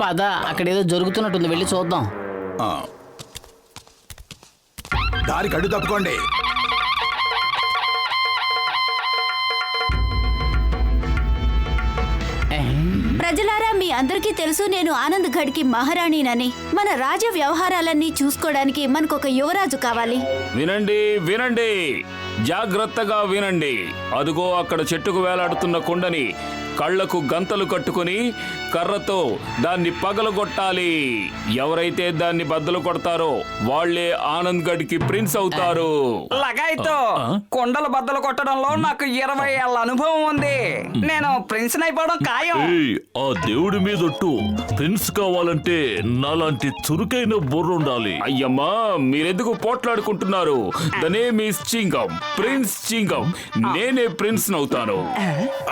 పద, అక్కడేదో జరుగుతున్నట్టుంది, వెళ్ళి చూద్దాం. దారికి అడ్డు తప్పుకోండి. ప్రజలారా, మీ అందరికీ తెలుసు నేను ఆనంద్ గఢ్కి మహారాణినని. మన రాజ వ్యవహారాలన్నీ చూసుకోవడానికి మనకొక యువరాజు కావాలి. వినండి వినండి, జాగ్రత్తగా వినండి. అదుగో అక్కడ చెట్టుకు వేలాడుతున్న కుండని కళ్లకు గంతలు కట్టుకుని కర్రతో దాన్ని పగలగొట్టాలి. ఎవరైతే దాన్ని బద్దలు కొడతారో వాళ్లే ఆనంద్ గఢ్కి ప్రిన్స్ అవుతారు. లగాయితో కొండలు బద్దలు కొట్టడంలో నాకు 20 ఏళ్ల అనుభవం ఉంది. నేను ప్రిన్స్ అయిపోవడం ఖాయం. ఆ దేవుడి మీదొట్టు, ప్రిన్స్ కావాలంటే నాలాంటి చురుకైన బుర్ర ఉండాలి. అయ్యమ్మా, మీరెందుకు పోట్లాడుకుంటున్నారు? The name is Chingam, prince Chingam. నేనే ప్రిన్స్ అవుతాను.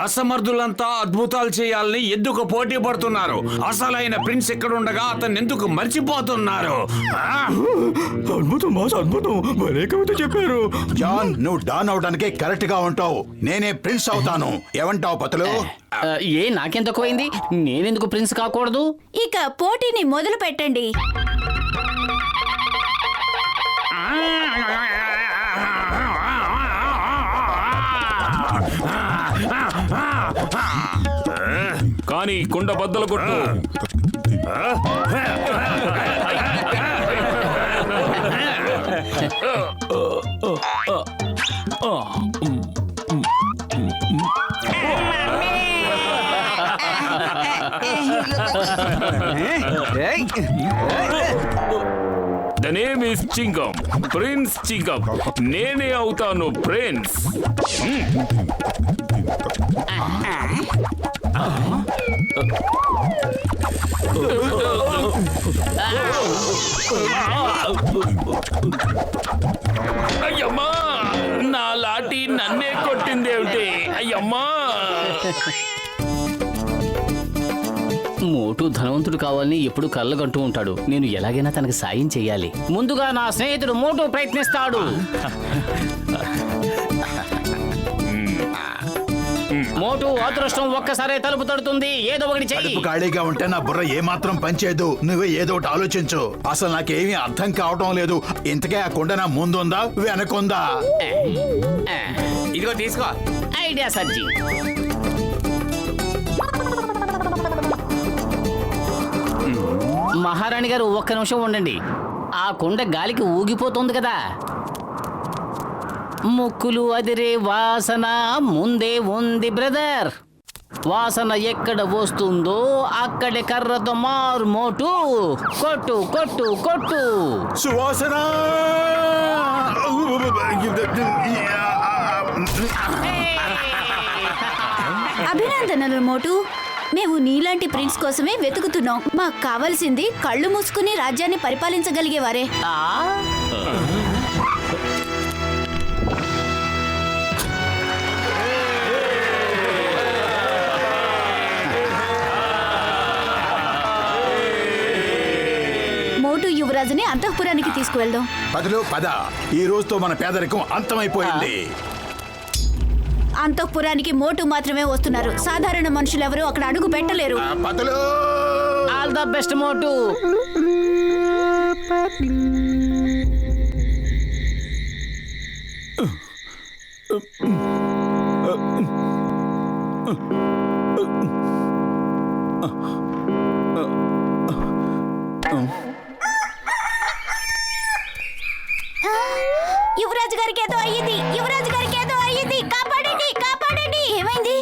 అసమర్థులంతా అద్భుతాలు చేయాలని ఎందుకు పోటీ పడుతున్నారు? అసలైన ప్రిన్స్ ఎక్కడ ఉండగా అతను ఎందుకు మర్చిపోతున్నారు? అద్భుతం బాస్, అద్భుతం, భలే కవిత చెప్పారు. జాన్, నువ్వు డాన్ అవడానికే కరెక్ట్ గా ఉంటావు. నేనే ప్రిన్స్ అవుతాను. ఏమంటావు పతులు? నాకేం తక్కువైంది? నేనెందుకు ప్రిన్స్ కాకూడదు? ఇక పోటీని మొదలు పెట్టండి. కానీ కుండ బద్దలు కొట్టు. The name is Chingam, prince Chingam. నేనే అవుతాను ప్రిన్స్. అయ్యమ్మా, నా లాఠీ నన్నే కొట్టిందేమిటి? అయ్యమ్మా. మోటు ధనవంతుడు కావాలని ఎప్పుడు కళ్ళగంటూ ఉంటాడు. నేను ఎలాగైనా తనకి సాయం చేయాలి. ముందుగా నా స్నేహితుడు మోటు ప్రయత్నిస్తాడు. మోటు అదృష్టం ఒక్కసారి తలుపు తడుతుంది. ఏదో ఒకటి చెయ్యి. ఖాళీగా ఉంటే నా బుర్ర ఏమాత్రం పనిచేయదు. నువ్వే ఏదో ఒకటి ఆలోచించు. అసలు నాకేమీ అర్థం కావటం లేదు. ఇంతకే ఆ కొండ నా ముందుందా వెనకుందా? ఇదిగో తీసుకో. ఐడియా సజ్జి. మహారాణి గారు, ఒక్క నిమిషం ఉండండి. ఆ కొండ గాలికి ఊగిపోతుంది కదా. ముక్కులు అదిరే వాసన ముందే ఉంది బ్రదర్. వాసన ఎక్కడ వస్తుందో అక్కడే కర్రతో మోటు కొట్టు కొట్టు కొట్టు. సువాసన! అభినందనలు మోటు. మేము నీలాంటి ప్రిన్స్ కోసమే వెతుకుతున్నాం. మాకు కావాల్సింది కళ్ళు మూసుకుని రాజ్యాన్ని పరిపాలించగలిగేవారే. మోటు యువరాజుని అంతఃపురానికి తీసుకువెళ్దాం. పదలు పద. ఈ రోజుతో మన పేదరికం అంతమైపోయింది. అంతఃపురానికి మోటు మాత్రమే వస్తున్నారు. సాధారణ మనుషులెవరూ అక్కడ అడుగు పెట్టలేరు. పదలు! ఆల్ ద బెస్ట్ మోటు. యువరాజు గారికి ఏదో అయ్యింది. యువరాజు గారికి ఏదో అయ్యింది. కాపాడండి, కాపాడండి. ఏమైంది?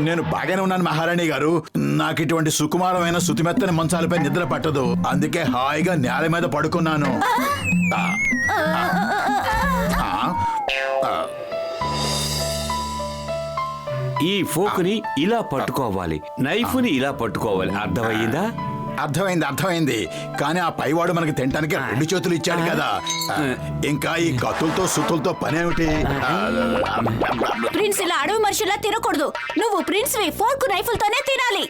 నేను బాగానే ఉన్నాను మహారాణి గారు. నాకు ఇటువంటి సుకుమారమైన శుతిమెత్తని మంచాలపై నిద్ర పట్టదు. అందుకే హాయిగా నేల మీద పడుకున్నాను. ఈ ఫోకుని ఇలా పట్టుకోవాలి, నైఫ్ని ఇలా పట్టుకోవాలి. అర్థమయ్యిందా? అర్థమైంది, అర్థమైంది. కానీ ఆ పైవాడు మనకి తినడానికి 2 చేతులు ఇచ్చాడు కదా. ఇంకా ఈ కత్తులతో సుత్తులతో పనేమిటి? ప్రిన్స్ ఇలా అడవి మనుషులా తినకూడదు. నువ్వు ప్రిన్స్ వి ఫోర్కు నైఫులతోనే తినాలి.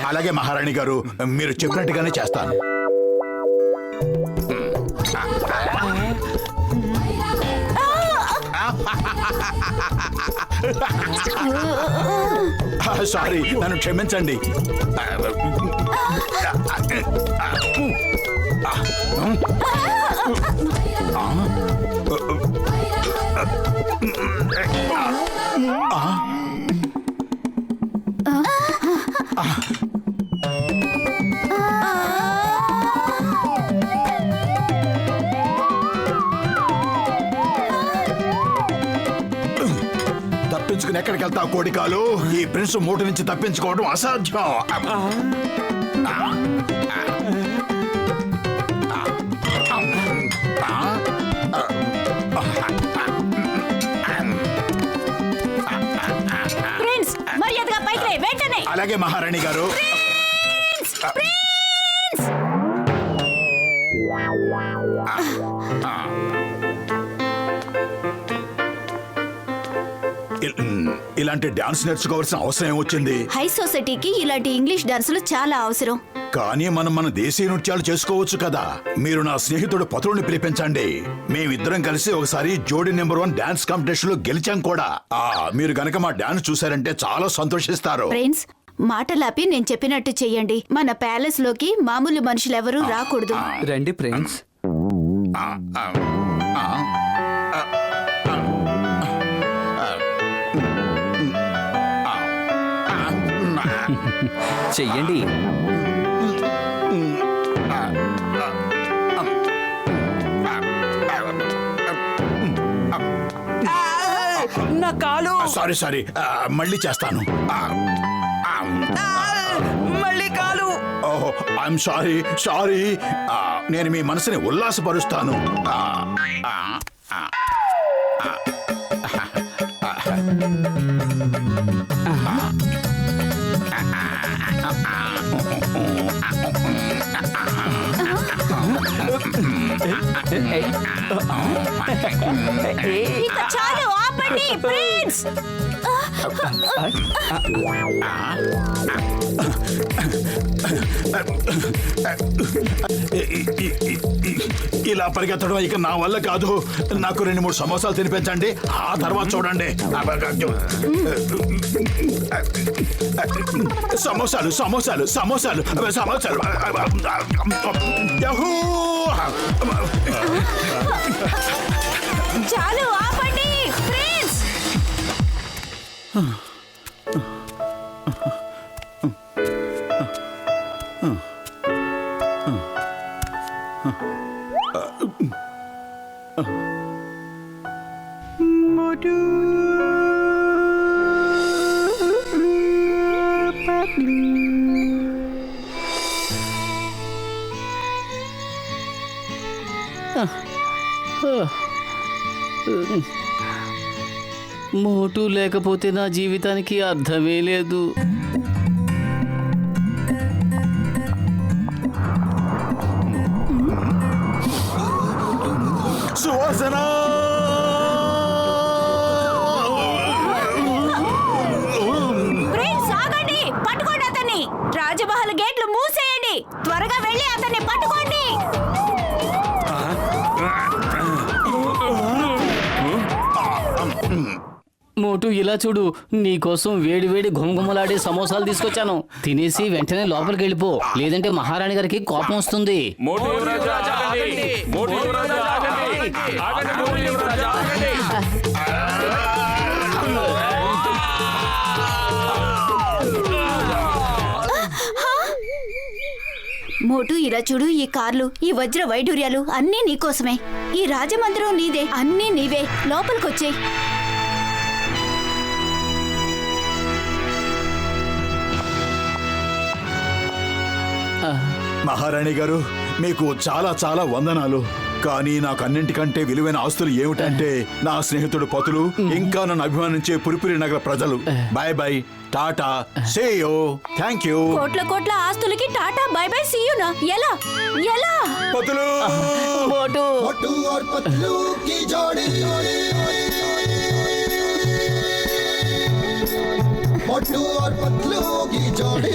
అలాగే మహారాణి గారు, మీరు చెప్పినట్టుగానే చేస్తాను. సారీ, నన్ను క్షమించండి. తప్పించుకుని ఎక్కడికి వెళ్తావు కోడికాలు? ఈ ప్రిన్స్ మూట నుంచి తప్పించుకోవడం అసాధ్యం. ప్రిన్స్ మర్యాదగా పైకి రే, వెంటనే. అలాగే మహారాణి గారు. ఇలాంటి డాన్స్ నేర్చుకోవాల్సిన అవసరం ఏమొచ్చింది? హై సొసైటీకి ఇలాంటి ఇంగ్లీష్ డాన్సులు చాలా అవసరం. కానీ మనం మన దేశీయ నృత్యాలు చేసుకోవచ్చు కదా. మీరు నా స్నేహితుడు పతులుని పిలిపించండి. మేమిద్దరం కలిసి ఒకసారి జోడీ నెంబర్ 1 డాన్స్ కాంపిటీషన్ లో గెలిచాం కూడా. మీరు గనక మా డాన్స్ చూసారంటే చాలా సంతోషిస్తారు. ప్రిన్స్ మాటలాపి నేను చెప్పినట్టు చెయ్యండి. మన ప్యాలెస్ లోకి మామూలు మనుషులెవరూ రాకూడదు. రండి ప్రిన్స్. చెయ్యండి. నా కాలు. సారీ, మళ్ళీ చేస్తాను. మళ్ళీ కాలు. ఓహో, ఐఎమ్ సారీ. నేను మీ మనసుని ఉల్లాసపరుస్తాను. ఇక చాలు, ఆపండి ప్రిన్స్. ఇలా పరిగెత్తడం ఇక నా వల్ల కాదు. నాకు 2-3 సమోసాలు తినిపించండి, ఆ తర్వాత చూడండి. సమోసాలు. యహూ! చాలు, ఆపండి ప్రిన్స్. మోటు లేకపోతే నా జీవితానికి అర్థమే లేదు. సువాసన! ప్రిన్స్ ఆగండి, పట్టుకోండి అతన్ని. రాజమహల్ గేట్లు మూసేయండి. త్వరగా వెళ్ళి అతన్ని పట్టుకోండి. మోటు ఇలా చూడు, నీకోసం వేడి ఘుమఘుమలాడే సమోసాలు తీసుకొచ్చాను. తినేసి వెంటనే లోపలికి వెళ్ళిపో, లేదంటే మహారాణి గారికి కోపం వస్తుంది. మోటు యువరాజా ఆగండి. మోటు యువరాజా ఆగండి. ఆగండి మోటు యువరాజా ఆగండి. మోటు ఇలా చూడు, ఈ కార్లు, ఈ వజ్ర వైడూర్యాలు అన్నీ నీకోసమే. ఈ రాజమందిరం నీదే, అన్నీ నీవే. లోపలికొచ్చేయ్. మహారాణి గారు, మీకు చాలా వందనాలు. కానీ నాకు అన్నింటికంటే విలువైన ఆస్తులు ఏమిటంటే నా స్నేహితుడు పతులు, ఇంకా నన్ను అభిమానించే పురిపురి నగర ప్రజలు. Bye, tata, see you, thank you. కోట్ల ఆస్తులకి టాటా, బై సీ యూ నా? ఎలా పతులు! మోటు मोटू और पतलू की जोड़ी, मोटू और पतलू की जोड़ी।